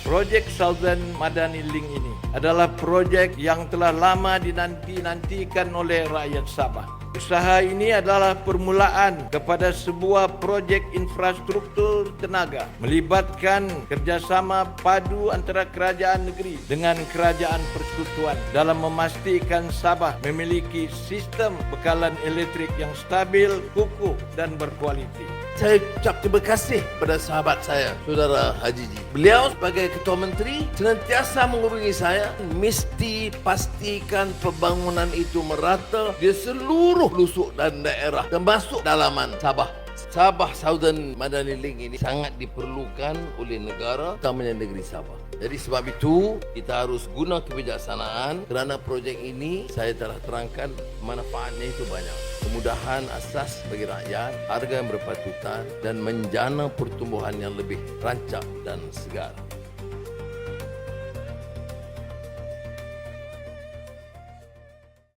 Projek Southern Madani Link ini adalah projek yang telah lama dinanti-nantikan oleh rakyat Sabah. Usaha ini adalah permulaan kepada sebuah projek infrastruktur tenaga melibatkan kerjasama padu antara kerajaan negeri dengan kerajaan persekutuan dalam memastikan Sabah memiliki sistem bekalan elektrik yang stabil, kukuh dan berkualiti. Saya ucap terima kasih kepada sahabat saya, Saudara Haji Ji. Beliau sebagai Ketua Menteri senantiasa menghubungi saya, mesti pastikan pembangunan itu merata di seluruh pelosok dan daerah, termasuk dalaman Sabah. Sabah Southern Madani Link ini sangat diperlukan oleh negara, utamanya negeri Sabah. Jadi sebab itu kita harus guna kebijaksanaan kerana projek ini saya telah terangkan manfaatnya itu banyak. Kemudahan asas bagi rakyat, harga yang berpatutan dan menjana pertumbuhan yang lebih rancak dan segar.